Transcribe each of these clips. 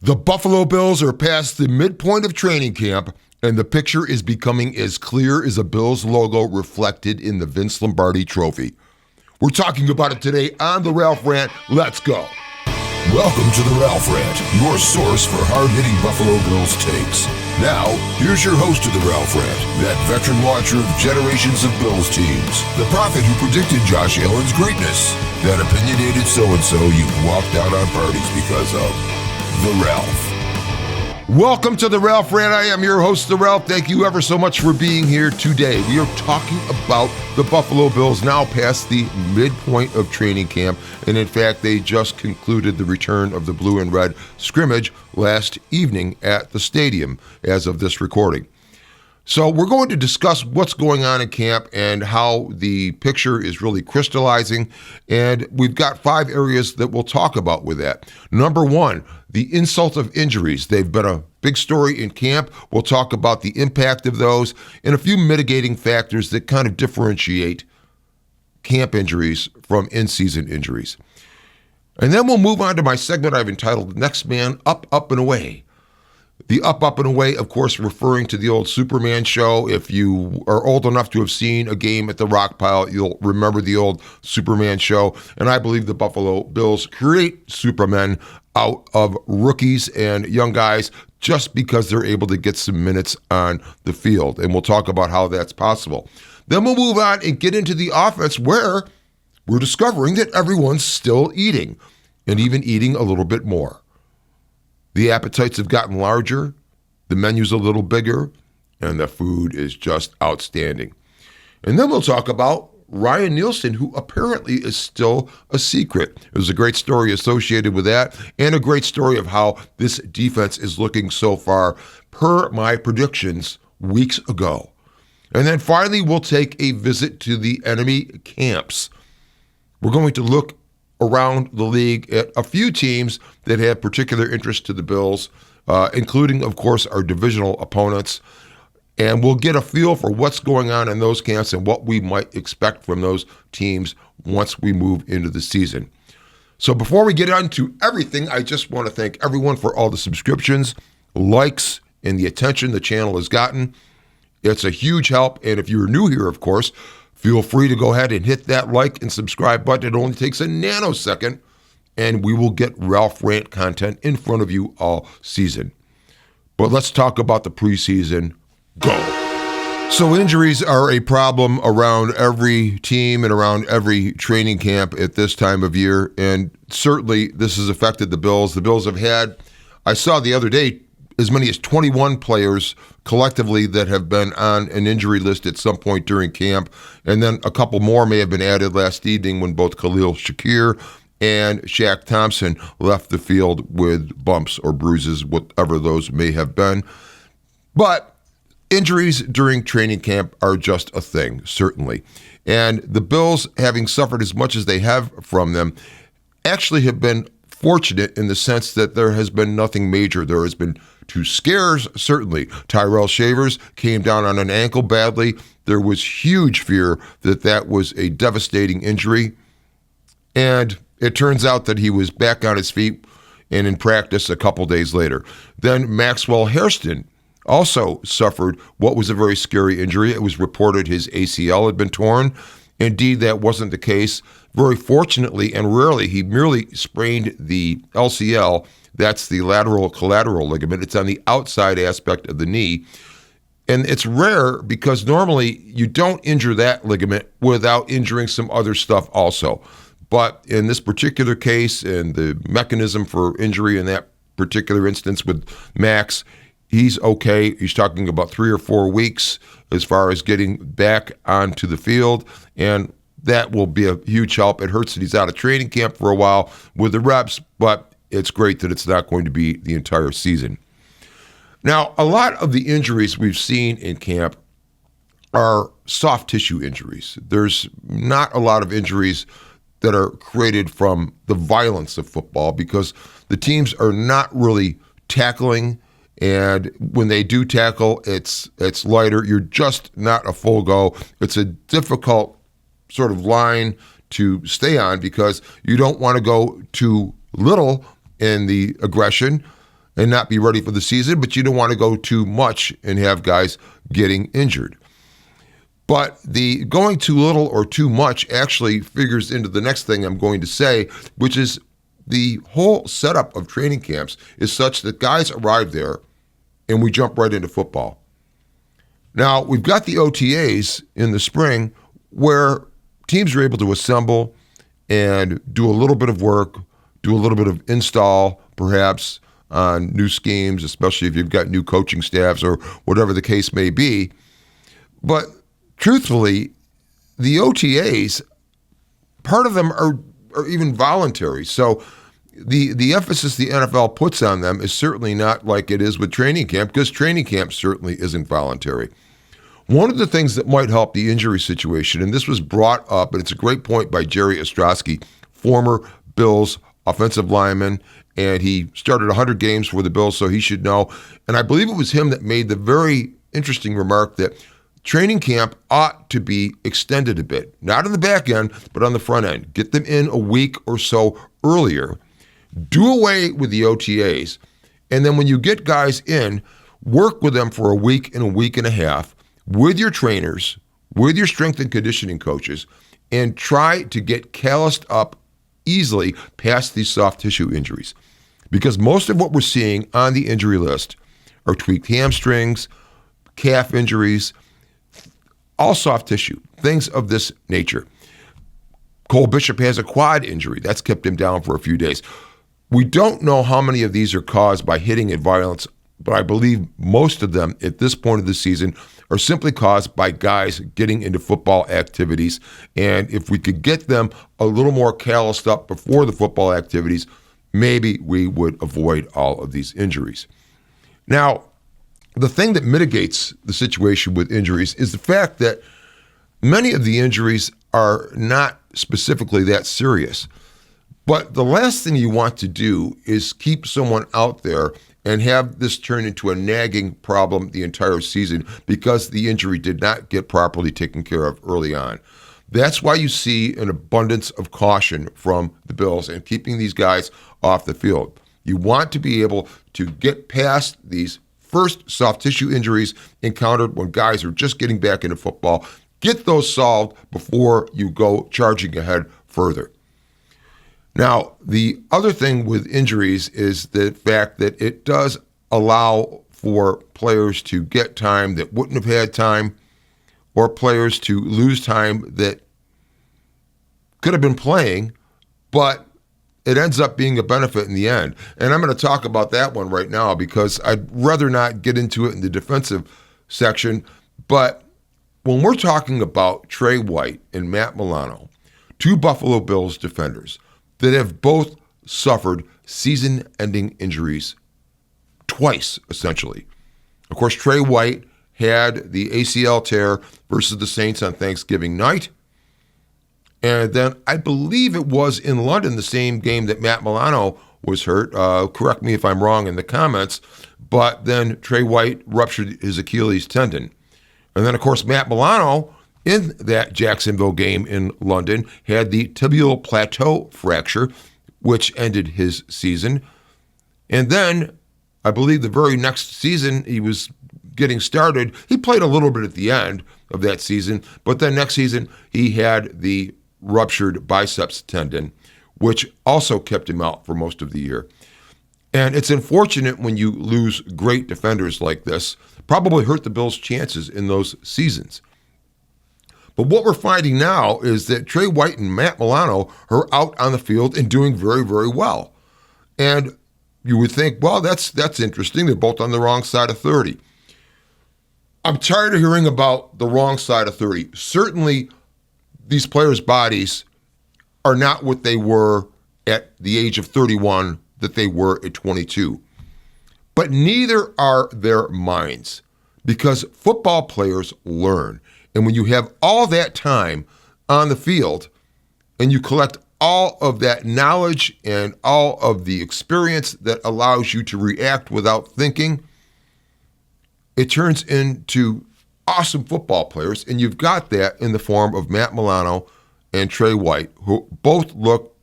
The Buffalo Bills are past the midpoint of training camp, and the picture is becoming as clear as a Bills logo reflected in the Vince Lombardi trophy. We're talking about it today on the Ralph Rant. Let's go. Welcome to the Ralph Rant, your source for hard-hitting Buffalo Bills takes. Now, here's your host of the Ralph Rant, that veteran watcher of generations of Bills teams, the prophet who predicted Josh Allen's greatness, that opinionated so-and-so you've walked out on parties because of. The Ralph. Welcome to the Ralph Rant. I am your host, The Ralph. Thank you ever so much for being here today. We are talking about the Buffalo Bills now past the midpoint of training camp. And in fact, they just concluded the return of the blue and red scrimmage last evening at the stadium as of this recording. So we're going to discuss what's going on in camp and how the picture is really crystallizing. And we've got 5 areas that we'll talk about with that. Number 1, the insult of injuries. They've been a big story in camp. We'll talk about the impact of those and a few mitigating factors that kind of differentiate camp injuries from in-season injuries. And then we'll move on to my segment I've entitled Next Man Up, Up, and Away. The Up, Up, and Away, of course, referring to the old Superman show. If you are old enough to have seen a game at the Rock Pile, you'll remember the old Superman show. And I believe the Buffalo Bills create Supermen out of rookies and young guys just because they're able to get some minutes on the field. And we'll talk about how that's possible. Then we'll move on and get into the offense where we're discovering that everyone's still eating and even eating a little bit more. The appetites have gotten larger, the menu's a little bigger, and the food is just outstanding. And then we'll talk about Ryan Nielsen, who apparently is still a secret. There's a great story associated with that, and a great story of how this defense is looking so far, per my predictions weeks ago. And then finally, we'll take a visit to the enemy camps. We're going to look around the league at a few teams that have particular interest to the Bills, including, of course, our divisional opponents. And we'll get a feel for what's going on in those camps and what we might expect from those teams once we move into the season. So before we get into everything, I just want to thank everyone for all the subscriptions, likes, and the attention the channel has gotten. It's a huge help. And if you're new here, of course, feel free to go ahead and hit that like and subscribe button. It only takes a nanosecond, and we will get Ralph Rant content in front of you all season. But let's talk about the preseason. Go. So injuries are a problem around every team and around every training camp at this time of year, and certainly this has affected the Bills. The Bills have had, I saw the other day, as many as 21 players collectively that have been on an injury list at some point during camp. And then a couple more may have been added last evening when both Khalil Shakir and Shaq Thompson left the field with bumps or bruises, whatever those may have been. But injuries during training camp are just a thing, certainly. And the Bills, having suffered as much as they have from them, actually have been fortunate in the sense that there has been nothing major. There has been 2 scares, certainly. Tyrell Shavers came down on an ankle badly. There was huge fear that that was a devastating injury. And it turns out that he was back on his feet and in practice a couple days later. Then Maxwell Hairston also suffered what was a very scary injury. It was reported his ACL had been torn. Indeed, that wasn't the case. Very fortunately and rarely, he merely sprained the LCL. That's the lateral collateral ligament. It's on the outside aspect of the knee. And it's rare because normally you don't injure that ligament without injuring some other stuff also. But in this particular case, and the mechanism for injury in that particular instance with Max, he's okay. He's talking about 3 or 4 weeks as far as getting back onto the field, and that will be a huge help. It hurts that he's out of training camp for a while with the reps, but it's great that it's not going to be the entire season. Now, a lot of the injuries we've seen in camp are soft tissue injuries. There's not a lot of injuries that are created from the violence of football because the teams are not really tackling, and when they do tackle, it's lighter. You're just not a full go. It's a difficult sort of line to stay on because you don't want to go too little in the aggression, and not be ready for the season, but you don't want to go too much and have guys getting injured. But the going too little or too much actually figures into the next thing I'm going to say, which is the whole setup of training camps is such that guys arrive there and we jump right into football. Now, we've got the OTAs in the spring where teams are able to assemble and do a little bit of work, do a little bit of install, perhaps, on new schemes, especially if you've got new coaching staffs or whatever the case may be. But truthfully, the OTAs, part of them are even voluntary. So the emphasis the NFL puts on them is certainly not like it is with training camp, because training camp certainly isn't voluntary. One of the things that might help the injury situation, and this was brought up, and it's a great point by Jerry Ostrowski, former Bills offensive lineman, and he started 100 games for the Bills, so he should know. And I believe it was him that made the very interesting remark that training camp ought to be extended a bit, not on the back end, but on the front end. Get them in a week or so earlier. Do away with the OTAs. And then when you get guys in, work with them for a week and a half with your trainers, with your strength and conditioning coaches, and try to get calloused up easily past these soft tissue injuries. Because most of what we're seeing on the injury list are tweaked hamstrings, calf injuries, all soft tissue, things of this nature. Cole Bishop has a quad injury. That's kept him down for a few days. We don't know how many of these are caused by hitting and violence, but I believe most of them at this point of the season are simply caused by guys getting into football activities. And if we could get them a little more calloused up before the football activities, maybe we would avoid all of these injuries. Now, the thing that mitigates the situation with injuries is the fact that many of the injuries are not specifically that serious. But the last thing you want to do is keep someone out there and have this turn into a nagging problem the entire season because the injury did not get properly taken care of early on. That's why you see an abundance of caution from the Bills and keeping these guys off the field. You want to be able to get past these first soft tissue injuries encountered when guys are just getting back into football. Get those solved before you go charging ahead further. Now, the other thing with injuries is the fact that it does allow for players to get time that wouldn't have had time, or players to lose time that could have been playing, but it ends up being a benefit in the end. And I'm going to talk about that one right now because I'd rather not get into it in the defensive section. But when we're talking about Trey White and Matt Milano, two Buffalo Bills defenders that have both suffered season-ending injuries twice, essentially. Of course, Trey White had the ACL tear versus the Saints on Thanksgiving night. And then I believe it was in London, the same game that Matt Milano was hurt. Correct me if I'm wrong in the comments. But then Trey White ruptured his Achilles tendon. And then, of course, Matt Milano, in that Jacksonville game in London, had the tibial plateau fracture, which ended his season. And then, I believe the very next season he was getting started, he played a little bit at the end of that season, but then next season he had the ruptured biceps tendon, which also kept him out for most of the year. And it's unfortunate when you lose great defenders like this, probably hurt the Bills' chances in those seasons. But what we're finding now is that Trey White and Matt Milano are out on the field and doing very, very well. And you would think, well, that's interesting. They're both on the wrong side of 30. I'm tired of hearing about the wrong side of 30. Certainly, these players' bodies are not what they were at the age of 31 that they were at 22. But neither are their minds, because football players learn. And when you have all that time on the field and you collect all of that knowledge and all of the experience that allows you to react without thinking, it turns into awesome football players. And you've got that in the form of Matt Milano and Trey White, who both look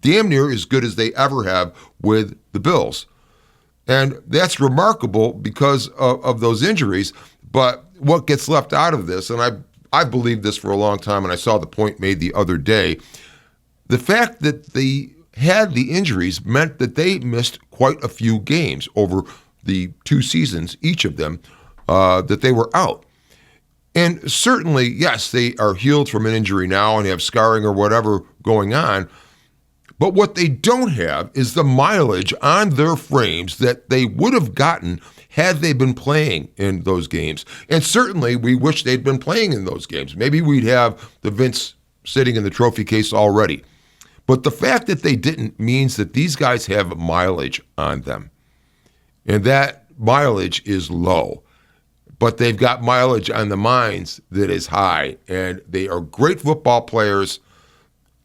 damn near as good as they ever have with the Bills. And that's remarkable because of those injuries. But what gets left out of this, and I've believed this for a long time, and I saw the point made the other day, the fact that they had the injuries meant that they missed quite a few games over the 2 seasons, each of them, that they were out. And certainly, yes, they are healed from an injury now and have scarring or whatever going on. But what they don't have is the mileage on their frames that they would have gotten had they been playing in those games. And certainly, we wish they'd been playing in those games. Maybe we'd have the Vince sitting in the trophy case already. But the fact that they didn't means that these guys have mileage on them. And that mileage is low. But they've got mileage on the minds that is high. And they are great football players.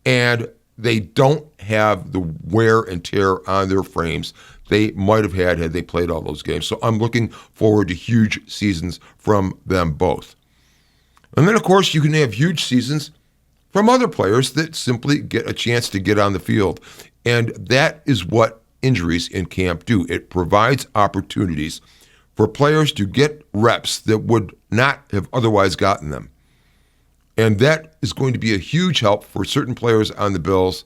And they don't have the wear and tear on their frames they might have had they played all those games. So I'm looking forward to huge seasons from them both. And then, of course, you can have huge seasons from other players that simply get a chance to get on the field. And that is what injuries in camp do. It provides opportunities for players to get reps that would not have otherwise gotten them. And that is going to be a huge help for certain players on the Bills.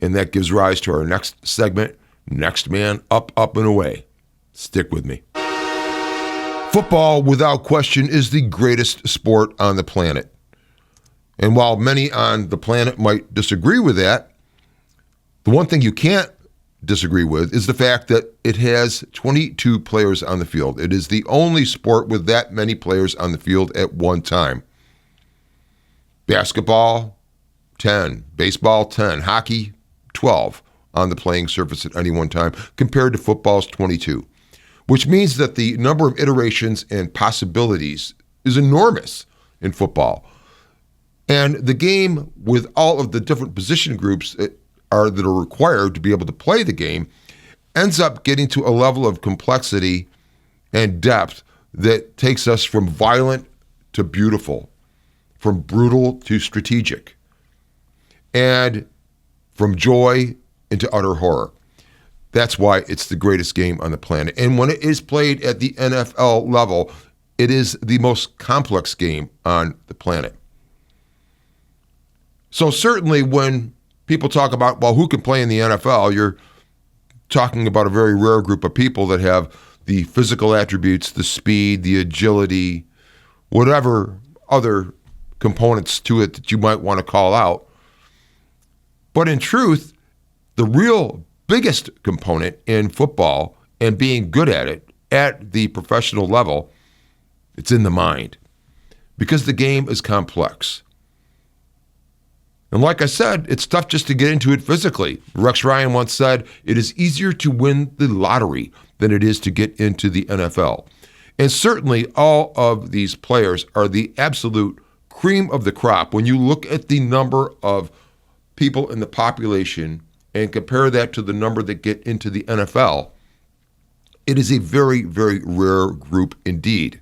And that gives rise to our next segment, Next Man Up, Up, and Away. Stick with me. Football, without question, is the greatest sport on the planet. And while many on the planet might disagree with that, the one thing you can't disagree with is the fact that it has 22 players on the field. It is the only sport with that many players on the field at one time. Basketball, 10. Baseball, 10. Hockey, 12 on the playing surface at any one time, compared to football's 22, which means that the number of iterations and possibilities is enormous in football. And the game, with all of the different position groups that are required to be able to play the game, ends up getting to a level of complexity and depth that takes us from violent to beautiful, from brutal to strategic, and from joy into utter horror. That's why it's the greatest game on the planet. And when it is played at the NFL level, it is the most complex game on the planet. So certainly when people talk about, well, who can play in the NFL, you're talking about a very rare group of people that have the physical attributes, the speed, the agility, whatever other components to it that you might want to call out. But in truth, the real biggest component in football and being good at it at the professional level, it's in the mind, because the game is complex. And like I said, it's tough just to get into it physically. Rex Ryan once said, it is easier to win the lottery than it is to get into the NFL. And certainly all of these players are the absolute cream of the crop. When you look at the number of people in the population and compare that to the number that get into the NFL, it is a very, very rare group indeed.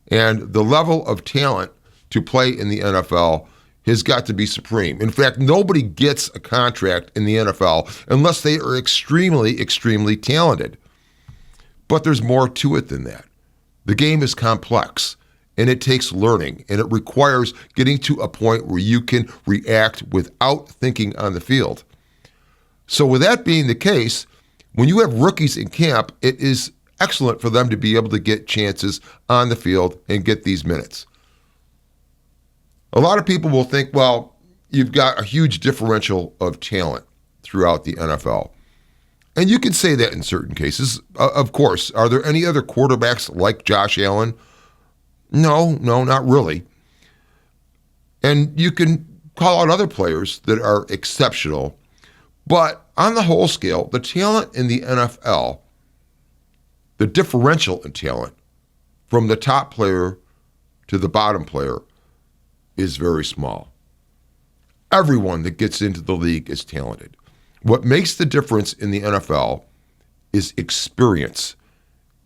And the level of talent to play in the NFL has got to be supreme. In fact, nobody gets a contract in the NFL unless they are extremely, extremely talented. But there's more to it than that. The game is complex, and it takes learning, and it requires getting to a point where you can react without thinking on the field. So with that being the case, when you have rookies in camp, it is excellent for them to be able to get chances on the field and get these minutes. A lot of people will think, well, you've got a huge differential of talent throughout the NFL. And you can say that in certain cases. Of course, are there any other quarterbacks like Josh Allen? No, not really. And you can call out other players that are exceptional. But on the whole scale, the talent in the NFL, the differential in talent from the top player to the bottom player, is very small. Everyone that gets into the league is talented. What makes the difference in the NFL is experience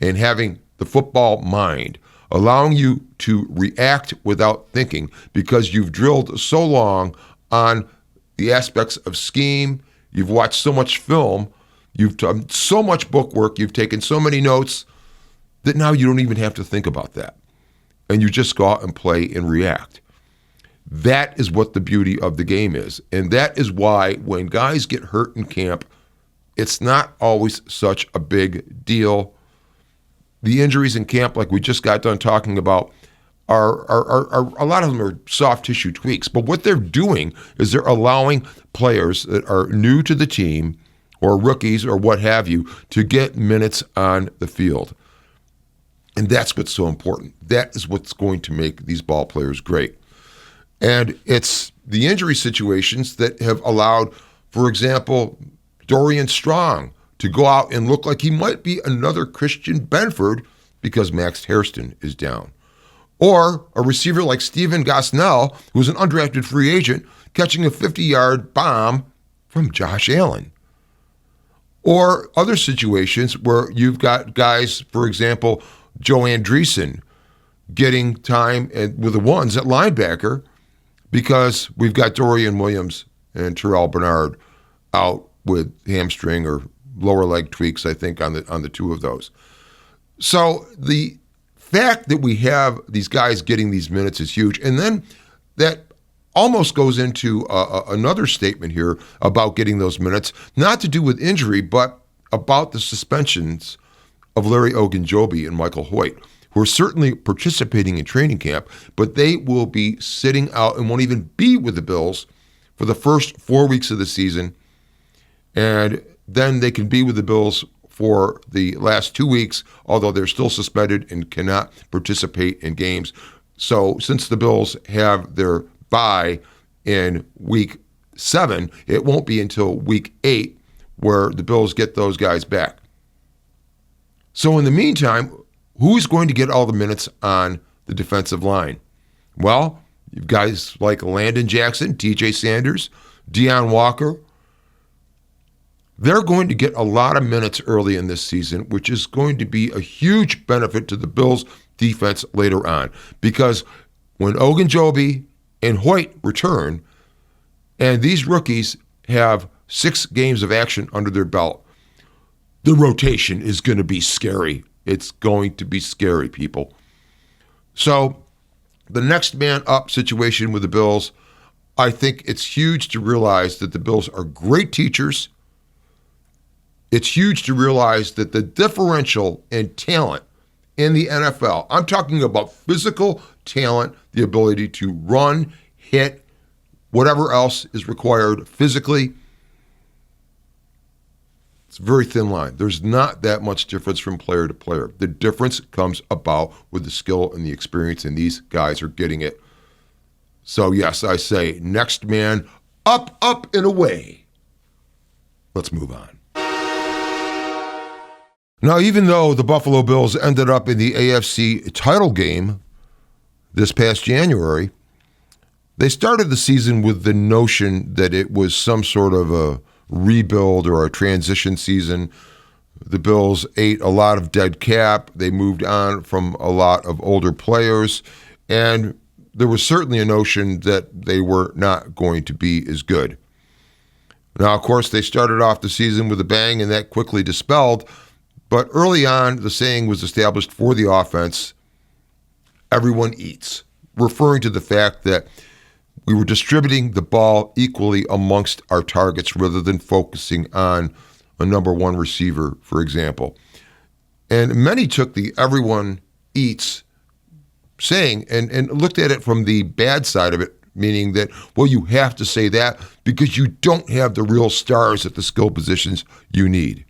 and having the football mind, allowing you to react without thinking because you've drilled so long on the aspects of scheme, you've watched so much film You've done so much book work. You've taken so many notes that now you don't even have to think about that. And you just go out and play and react. That is what the beauty of the game is. And that is why when guys get hurt in camp, it's not always such a big deal. The injuries in camp, like we just got done talking about, are a lot of them are soft tissue tweaks. But what they're doing is they're allowing players that are new to the team or rookies or what have you to get minutes on the field. And that's what's so important. That is what's going to make these ball players great. And it's the injury situations that have allowed, for example, Dorian Strong to go out and look like he might be another Christian Benford because Max Hairston is down. Or a receiver like Steven Gosnell, who's an undrafted free agent, catching a 50-yard bomb from Josh Allen. Or other situations where you've got guys, for example, Joe Andreessen, getting time with the ones at linebacker because we've got Dorian Williams and Terrell Bernard out with hamstring or lower leg tweaks, I think, on the two of those. So the fact that we have these guys getting these minutes is huge. And then that almost goes into another statement here about getting those minutes, not to do with injury, but about the suspensions of Larry Ogunjobi and Michael Hoyt, who are certainly participating in training camp, but they will be sitting out and won't even be with the Bills for the first 4 weeks of the season. And then they can be with the Bills for the last 2 weeks, although they're still suspended and cannot participate in games. So since the Bills have their bye in week 7, it won't be until week 8 where the Bills get those guys back. So in the meantime, who's going to get all the minutes on the defensive line? Well, you've guys like Landon Jackson, TJ Sanders, Deion Walker. They're going to get a lot of minutes early in this season, which is going to be a huge benefit to the Bills' defense later on. Because when Ogunjobi and Hoyt return, and these rookies have 6 games of action under their belt, the rotation is going to be scary. It's going to be scary, people. So the next man up situation with the Bills, I think it's huge to realize that the Bills are great teachers. It's huge to realize that the differential in talent in the NFL, I'm talking about physical talent, the ability to run, hit, whatever else is required physically. It's a very thin line. There's not that much difference from player to player. The difference comes about with the skill and the experience, and these guys are getting it. So yes, I say next man up, up, and away. Let's move on. Now, even though the Buffalo Bills ended up in the AFC title game this past January, they started the season with the notion that it was some sort of a rebuild or a transition season. The Bills ate a lot of dead cap. They moved on from a lot of older players, and there was certainly a notion that they were not going to be as good. Now, of course, they started off the season with a bang, and that quickly dispelled. But early on, the saying was established for the offense, everyone eats, referring to the fact that we were distributing the ball equally amongst our targets rather than focusing on a number one receiver, for example. And many took the everyone eats saying and looked at it from the bad side of it, meaning that, well, you have to say that because you don't have the real stars at the skill positions you need.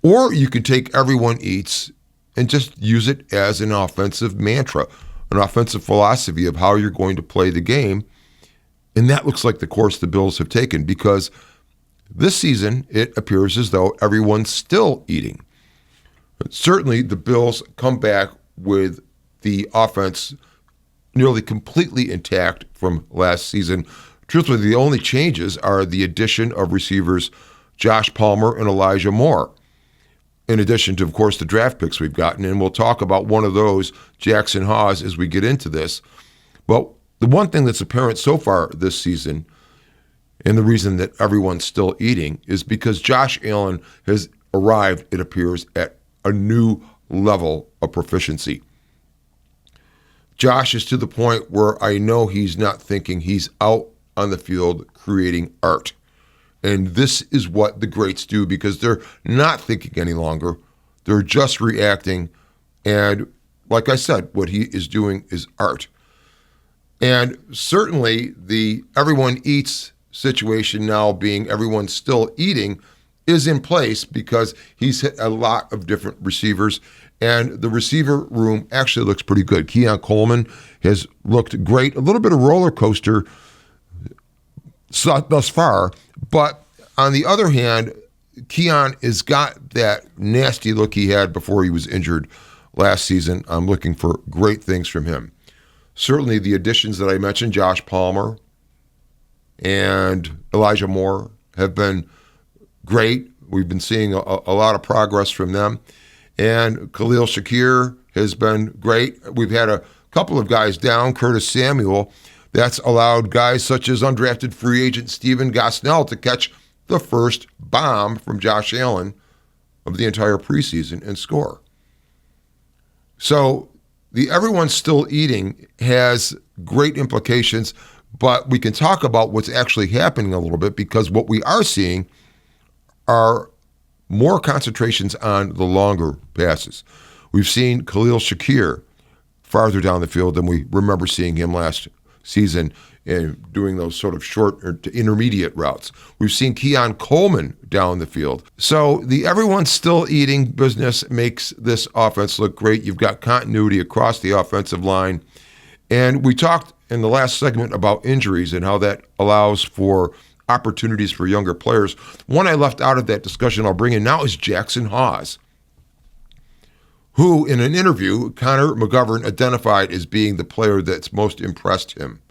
Or you could take everyone eats and just use it as an offensive mantra, an offensive philosophy of how you're going to play the game. And that looks like the course the Bills have taken, because this season it appears as though everyone's still eating. But certainly the Bills come back with the offense nearly completely intact from last season. Truthfully, the only changes are the addition of receivers Josh Palmer and Elijah Moore, in addition to, of course, the draft picks we've gotten. And we'll talk about one of those, Jackson Hawes, as we get into this. But the one thing that's apparent so far this season And the reason that everyone's still eating is because Josh Allen has arrived, it appears, at a new level of proficiency. Josh is to the point where I know he's not thinking, he's out on the field creating art. And this is what the greats do, because they're not thinking any longer. They're just reacting. And like I said, what he is doing is art. And certainly the everyone eats situation now being everyone's still eating is in place because he's hit a lot of different receivers. And the receiver room actually looks pretty good. Keon Coleman has looked great. A little bit of roller coaster thus far. But on the other hand, Keon has got that nasty look he had before he was injured last season. I'm looking for great things from him. Certainly the additions that I mentioned, Josh Palmer and Elijah Moore, have been great. We've been seeing a lot of progress from them. And Khalil Shakir has been great. We've had a couple of guys down, Curtis Samuel. That's allowed guys such as undrafted free agent Stephen Gosnell to catch the first bomb from Josh Allen of the entire preseason and score. So the everyone's still eating has great implications, but we can talk about what's actually happening a little bit, because what we are seeing are more concentrations on the longer passes. We've seen Khalil Shakir farther down the field than we remember seeing him last season in doing those sort of short or intermediate routes. We've seen Keon Coleman down the field. So the everyone's still eating business makes this offense look great. You've got continuity across the offensive line. And we talked in the last segment about injuries and how that allows for opportunities for younger players. One I left out of that discussion I'll bring in now is Jackson Hawes, who in an interview, Connor McGovern identified as being the player that's most impressed him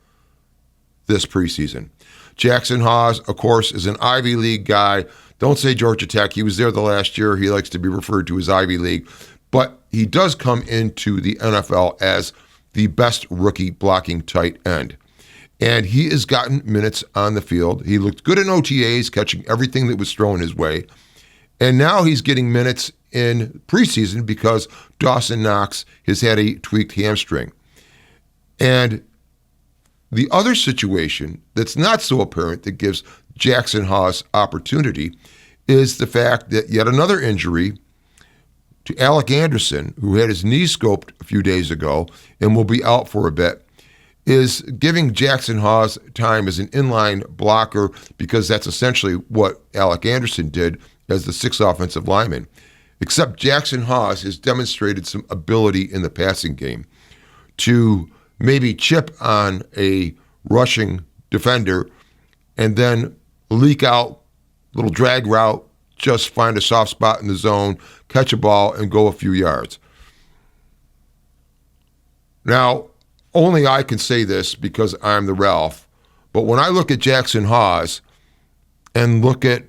this preseason. Jackson Hawes, of course, is an Ivy League guy. Don't say Georgia Tech. He was there the last year. He likes to be referred to as Ivy League. But he does come into the NFL as the best rookie blocking tight end. And he has gotten minutes on the field. He looked good in OTAs, catching everything that was thrown his way. And now he's getting minutes in preseason because Dawson Knox has had a tweaked hamstring. And the other situation that's not so apparent that gives Jackson Hawes opportunity is the fact that yet another injury to Alec Anderson, who had his knee scoped a few days ago and will be out for a bit, is giving Jackson Hawes time as an inline blocker, because that's essentially what Alec Anderson did as the sixth offensive lineman. Except Jackson Hawes has demonstrated some ability in the passing game to maybe chip on a rushing defender and then leak out a little drag route, just find a soft spot in the zone, catch a ball, and go a few yards. Now, only I can say this because I'm the Ralph, but when I look at Jackson Hawes and look at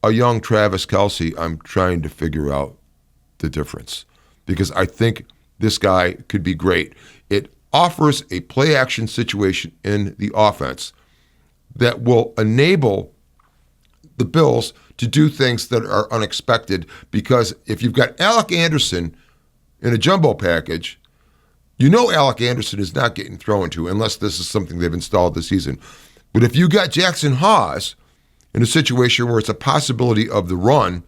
a young Travis Kelce, I'm trying to figure out the difference, because I think this guy could be great. It offers a play-action situation in the offense that will enable the Bills to do things that are unexpected, because if you've got Alec Anderson in a jumbo package, you know Alec Anderson is not getting thrown to unless this is something they've installed this season. But if you got Jackson Hawes in a situation where it's a possibility of the run,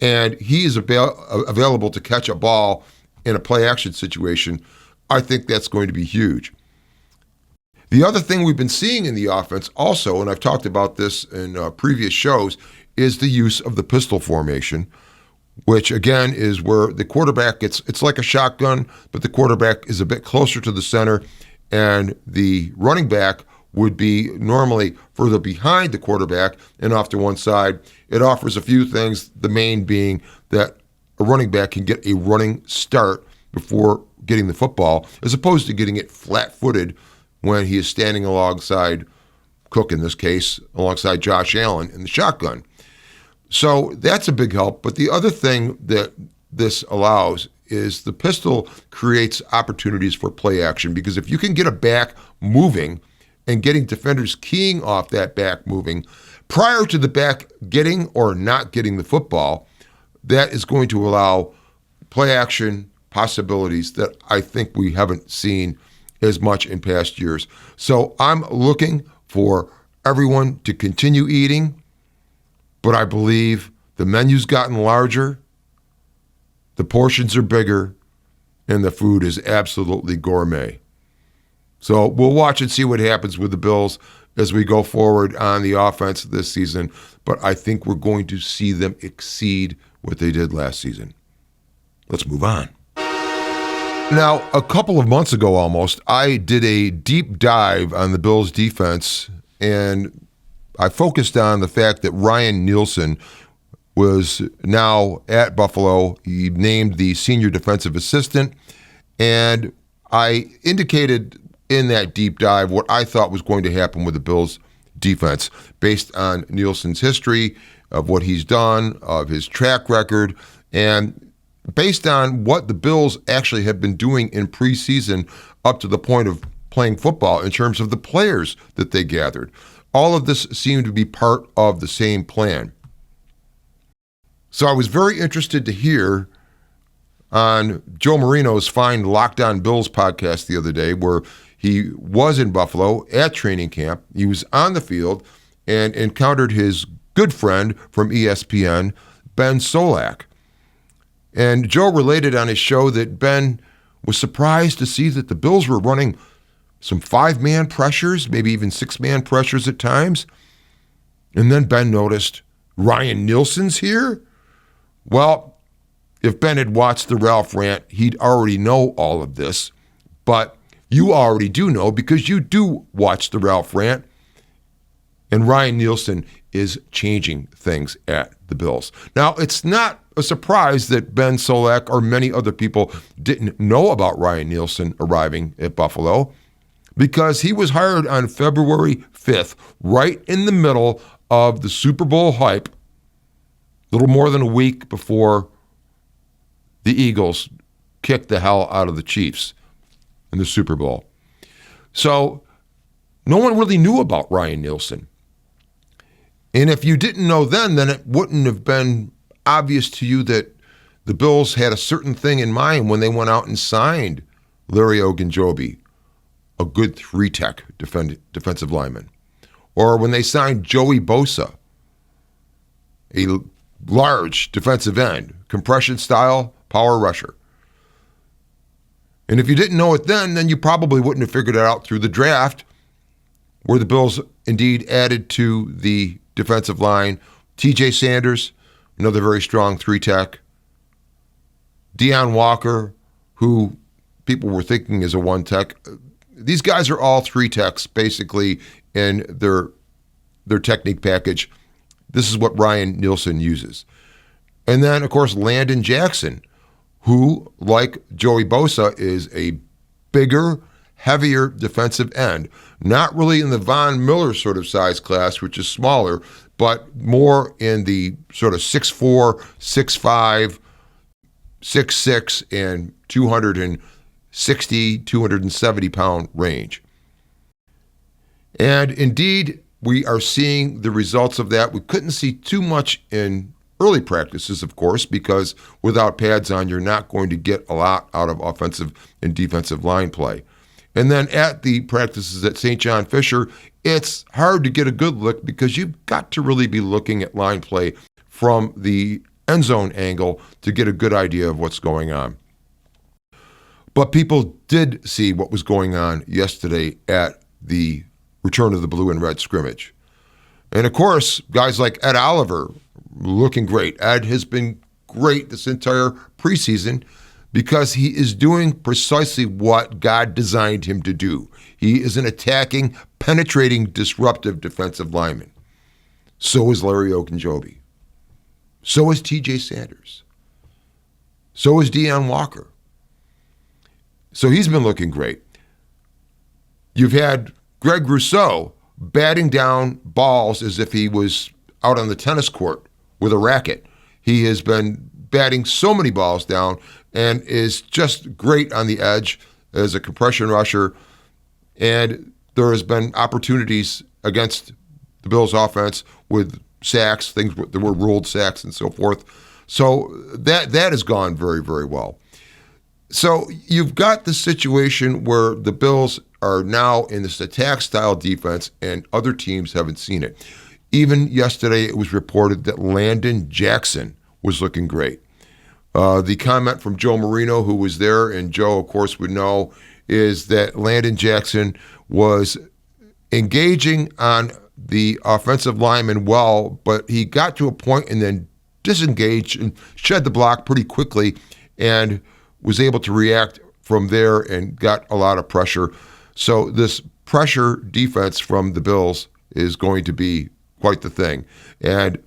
and he is available to catch a ball in a play-action situation, I think that's going to be huge. The other thing we've been seeing in the offense also, and I've talked about this in previous shows, is the use of the pistol formation, which again is where the quarterback it's like a shotgun, but the quarterback is a bit closer to the center, and the running back would be normally further behind the quarterback and off to one side. It offers a few things, the main being that a running back can get a running start before getting the football, as opposed to getting it flat-footed when he is standing alongside Cook, in this case, alongside Josh Allen in the shotgun. So that's a big help. But the other thing that this allows is the pistol creates opportunities for play action, because if you can get a back moving and getting defenders keying off that back moving prior to the back getting or not getting the football, that is going to allow play action possibilities that I think we haven't seen as much in past years. So I'm looking for everyone to continue eating, but I believe the menu's gotten larger, the portions are bigger, and the food is absolutely gourmet. So we'll watch and see what happens with the Bills as we go forward on the offense this season, but I think we're going to see them exceed what they did last season. Let's move on. Now, a couple of months ago almost, I did a deep dive on the Bills defense, and I focused on the fact that Ryan Nielsen was now at Buffalo. He named the senior defensive assistant, and I indicated in that deep dive what I thought was going to happen with the Bills defense based on Nielsen's history of what he's done, of his track record, and based on what the Bills actually have been doing in preseason up to the point of playing football in terms of the players that they gathered. All of this seemed to be part of the same plan. So I was very interested to hear on Joe Marino's fine Locked On Bills podcast the other day, where he was in Buffalo at training camp. He was on the field and encountered his good friend from ESPN, Ben Solak. And Joe related on his show that Ben was surprised to see that the Bills were running some 5-man pressures, maybe even 6-man pressures at times. And then Ben noticed, Ryan Nielsen's here? Well, if Ben had watched the Ralph Rant, he'd already know all of this. But you already do know because you do watch the Ralph Rant. And Ryan Nielsen is changing things at the Bills. Now, it's not a surprise that Ben Solak or many other people didn't know about Ryan Nielsen arriving at Buffalo because he was hired on February 5th, right in the middle of the Super Bowl hype, a little more than a week before the Eagles kicked the hell out of the Chiefs in the Super Bowl. So no one really knew about Ryan Nielsen. And if you didn't know then it wouldn't have been obvious to you that the Bills had a certain thing in mind when they went out and signed Larry Ogunjobi, a good 3-tech defensive lineman. Or when they signed Joey Bosa, a large defensive end, compression style, power rusher. And if you didn't know it then you probably wouldn't have figured it out through the draft, where the Bills indeed added to the defensive line TJ Sanders, another very strong 3-tech. Deion Walker, who people were thinking is a 1-tech. These guys are all 3-techs basically in their technique package. This is what Ryan Nielsen uses. And then, of course, Landon Jackson, who, like Joey Bosa, is a bigger, heavier defensive end. Not really in the Von Miller sort of size class, which is smaller, but more in the sort of 6'4", 6'5", 6'6", and 260, 270-pound range. And indeed, we are seeing the results of that. We couldn't see too much in early practices, of course, because without pads on, you're not going to get a lot out of offensive and defensive line play. And then at the practices at St. John Fisher, it's hard to get a good look because you've got to really be looking at line play from the end zone angle to get a good idea of what's going on. But people did see what was going on yesterday at the return of the blue and red scrimmage. And of course, guys like Ed Oliver looking great. Ed has been great this entire preseason because he is doing precisely what God designed him to do. He is an attacking, penetrating, disruptive defensive lineman. So is Larry Ogunjobi. So is TJ Sanders. So is Deion Walker. So he's been looking great. You've had Greg Rousseau batting down balls as if he was out on the tennis court with a racket. He has been batting so many balls down and is just great on the edge as a compression rusher. And there has been opportunities against the Bills offense with sacks, things that were ruled sacks and so forth. So that has gone very, very well. So you've got the situation where the Bills are now in this attack-style defense, and other teams haven't seen it. Even yesterday, it was reported that Landon Jackson was looking great. The comment from Joe Marino, who was there, and Joe, of course, would know, is that Landon Jackson was engaging on the offensive lineman well, but he got to a point and then disengaged and shed the block pretty quickly and was able to react from there and got a lot of pressure. So this pressure defense from the Bills is going to be quite the thing. And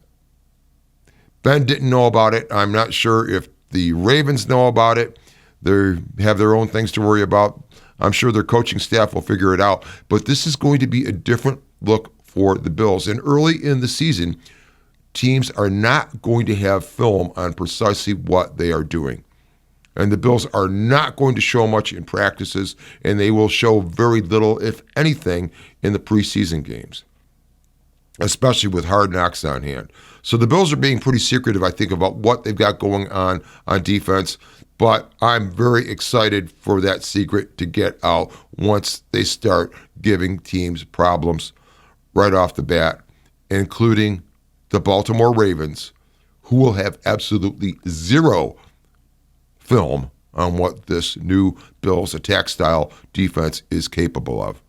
Ben didn't know about it. I'm not sure if the Ravens know about it. They have their own things to worry about. I'm sure their coaching staff will figure it out. But this is going to be a different look for the Bills. And early in the season, teams are not going to have film on precisely what they are doing. And the Bills are not going to show much in practices, and they will show very little, if anything, in the preseason games, especially with Hard Knocks on hand. So the Bills are being pretty secretive, I think, about what they've got going on defense, but I'm very excited for that secret to get out once they start giving teams problems right off the bat, including the Baltimore Ravens, who will have absolutely zero film on what this new Bills attack-style defense is capable of.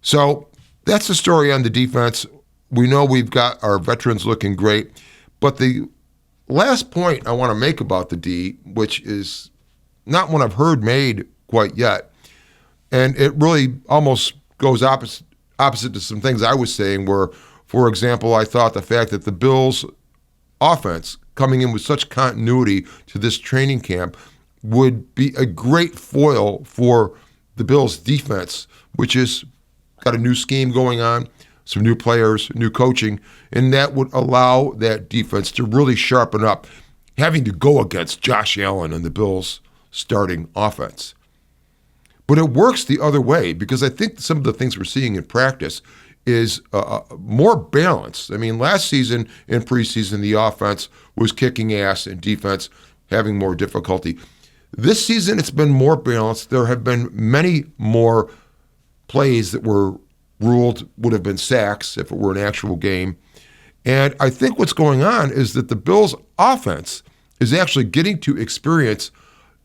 So that's the story on the defense. We know we've got our veterans looking great, but the last point I want to make about the D, which is not one I've heard made quite yet, and it really almost goes opposite to some things I was saying where, for example, I thought the fact that the Bills' offense coming in with such continuity to this training camp would be a great foil for the Bills' defense, which is got a new scheme going on, some new players, new coaching, and that would allow that defense to really sharpen up, having to go against Josh Allen and the Bills' starting offense. But it works the other way because I think some of the things we're seeing in practice is more balance. I mean, last season in preseason, the offense was kicking ass and defense having more difficulty. This season, it's been more balanced. There have been many more plays that were ruled would have been sacks if it were an actual game. And I think what's going on is that the Bills' offense is actually getting to experience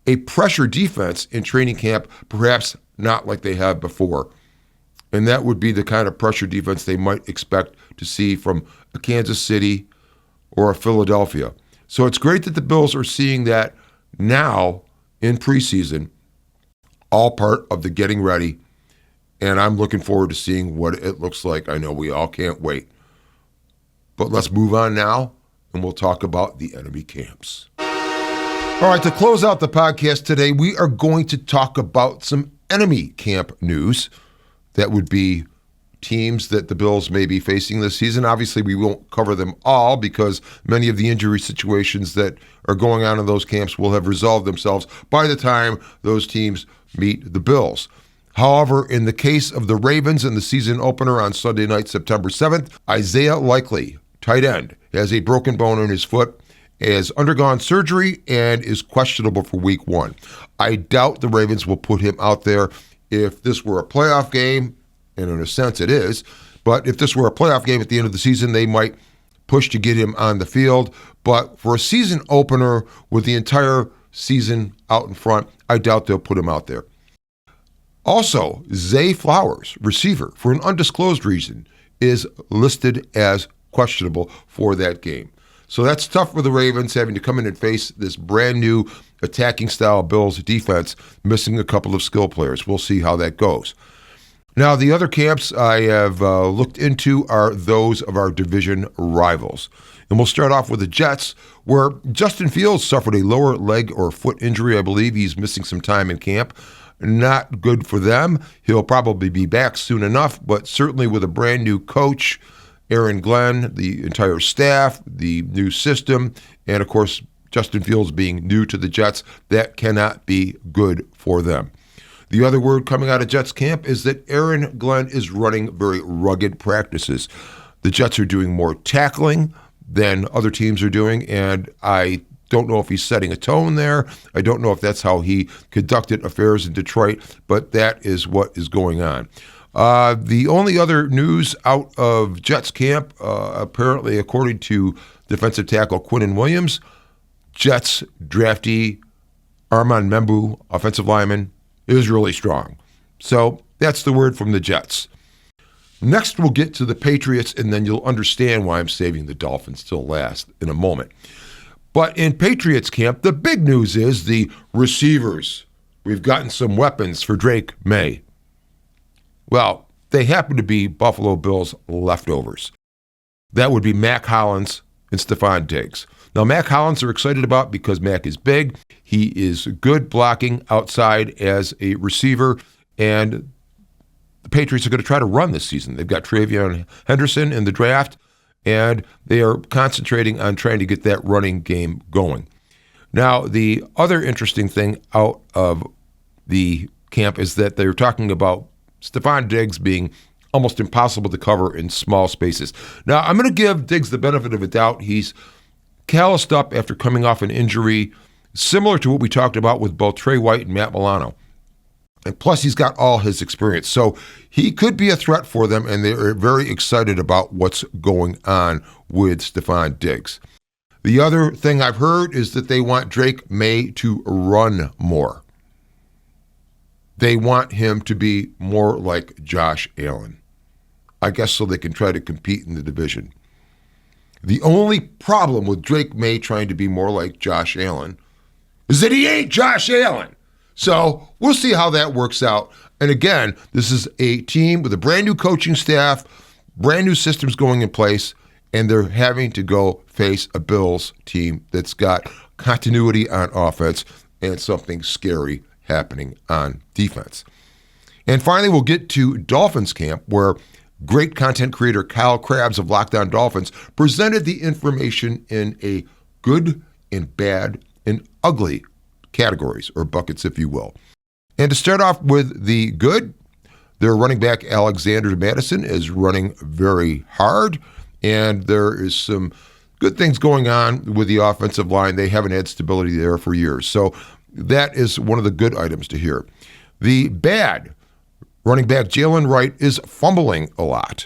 a pressure defense in training camp, perhaps not like they have before. And that would be the kind of pressure defense they might expect to see from a Kansas City or a Philadelphia. So it's great that the Bills are seeing that now in preseason, all part of the getting ready. And I'm looking forward to seeing what it looks like. I know we all can't wait. But let's move on now, and we'll talk about the enemy camps. All right, to close out the podcast today, we are going to talk about some enemy camp news. That would be teams that the Bills may be facing this season. Obviously, we won't cover them all because many of the injury situations that are going on in those camps will have resolved themselves by the time those teams meet the Bills. However, in the case of the Ravens in the season opener on Sunday night, September 7th, Isaiah Likely, tight end, has a broken bone in his foot, has undergone surgery, and is questionable for week 1. I doubt the Ravens will put him out there. If this were a playoff game, and in a sense it is, but if this were a playoff game at the end of the season, they might push to get him on the field. But for a season opener with the entire season out in front, I doubt they'll put him out there. Also, Zay Flowers, receiver, for an undisclosed reason, is listed as questionable for that game. So that's tough for the Ravens having to come in and face this brand new attacking style Bills defense, missing a couple of skill players. We'll see how that goes. Now, the other camps I have looked into are those of our division rivals. And we'll start off with the Jets, where Justin Fields suffered a lower leg or foot injury. I believe he's missing some time in camp. Not good for them. He'll probably be back soon enough, but certainly with a brand new coach, Aaron Glenn, the entire staff, the new system, and of course, Justin Fields being new to the Jets, that cannot be good for them. The other word coming out of Jets camp is that Aaron Glenn is running very rugged practices. The Jets are doing more tackling than other teams are doing, and I don't know if he's setting a tone there. I don't know if that's how he conducted affairs in Detroit, but that is what is going on. The only other news out of Jets camp, apparently according to defensive tackle Quinnen Williams, Jets draftee Armand Membu, offensive lineman, is really strong. So that's the word from the Jets. Next, we'll get to the Patriots, and then you'll understand why I'm saving the Dolphins till last in a moment. But in Patriots camp, the big news is the receivers. We've gotten some weapons for Drake May. Well, they happen to be Buffalo Bills leftovers. That would be Mac Hollins and Stephon Diggs. Now, Mac Hollins are excited about because Mac is big. He is good blocking outside as a receiver, and the Patriots are going to try to run this season. They've got Travion Henderson in the draft, and they are concentrating on trying to get that running game going. Now, the other interesting thing out of the camp is that they're talking about Stephon Diggs being almost impossible to cover in small spaces. Now, I'm going to give Diggs the benefit of a doubt. He's calloused up after coming off an injury, similar to what we talked about with both Trey White and Matt Milano. And plus, he's got all his experience. So he could be a threat for them, and they're very excited about what's going on with Stephon Diggs. The other thing I've heard is that they want Drake May to run more. They want him to be more like Josh Allen. I guess so they can try to compete in the division. The only problem with Drake May trying to be more like Josh Allen is that he ain't Josh Allen. So we'll see how that works out. And again, this is a team with a brand new coaching staff, brand new systems going in place, and they're having to go face a Bills team that's got continuity on offense and something scary happening on defense. And finally, we'll get to Dolphins camp, where great content creator Kyle Krabs of Locked On Dolphins presented the information in a good and bad and ugly categories, or buckets, if you will. And to start off with the good, their running back Alexander Madison is running very hard, and there is some good things going on with the offensive line. They haven't had stability there for years. So that is one of the good items to hear. The bad, running back Jalen Wright is fumbling a lot.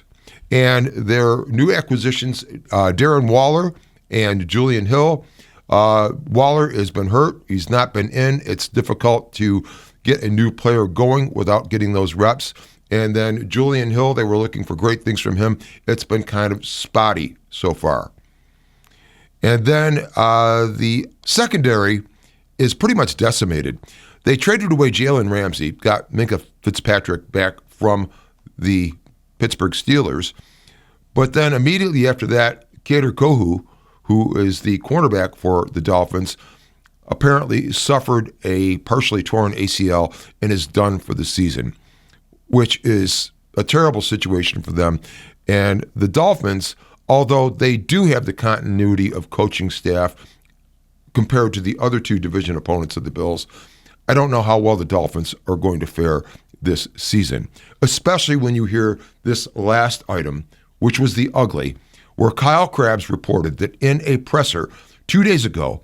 And their new acquisitions, Darren Waller and Julian Hill. Waller has been hurt. He's not been in. It's difficult to get a new player going without getting those reps. And then Julian Hill, they were looking for great things from him. It's been kind of spotty so far. And then the secondary is pretty much decimated. They traded away Jalen Ramsey, got Minka Fitzpatrick back from the Pittsburgh Steelers. But then immediately after that, Kader Kohu, who is the cornerback for the Dolphins, apparently suffered a partially torn ACL and is done for the season, which is a terrible situation for them. And the Dolphins, although they do have the continuity of coaching staff compared to the other two division opponents of the Bills, I don't know how well the Dolphins are going to fare this season, especially when you hear this last item, which was the ugly, where Kyle Krabs reported that in a presser 2 days ago,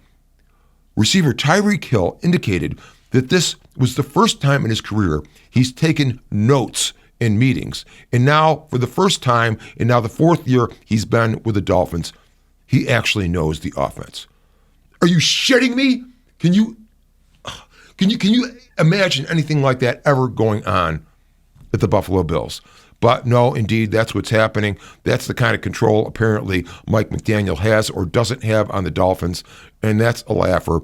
receiver Tyreek Hill indicated that this was the first time in his career he's taken notes in meetings. And now, for the first time, and now the fourth year he's been with the Dolphins, he actually knows the offense. Are you shitting me? Can you imagine anything like that ever going on at the Buffalo Bills? But no, indeed, that's what's happening. That's the kind of control apparently Mike McDaniel has or doesn't have on the Dolphins, and that's a laugher.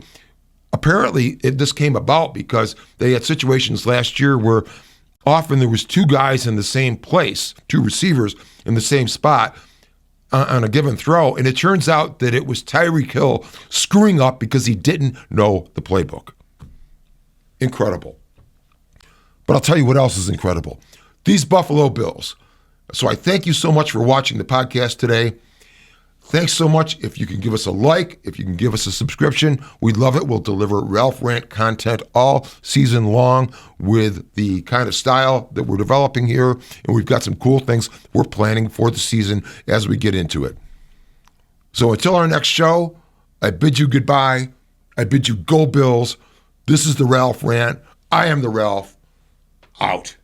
Apparently, this came about because they had situations last year where often there was two guys in the same place, two receivers in the same spot on a given throw, and it turns out that it was Tyreek Hill screwing up because he didn't know the playbook. Incredible. But I'll tell you what else is incredible. These Buffalo Bills. So I thank you so much for watching the podcast today. Thanks so much. If you can give us a like, if you can give us a subscription, we'd love it. We'll deliver Ralph Rant content all season long with the kind of style that we're developing here. And we've got some cool things we're planning for the season as we get into it. So until our next show, I bid you goodbye. I bid you go Bills. This is the Ralph Rant. I am the Ralph. Out.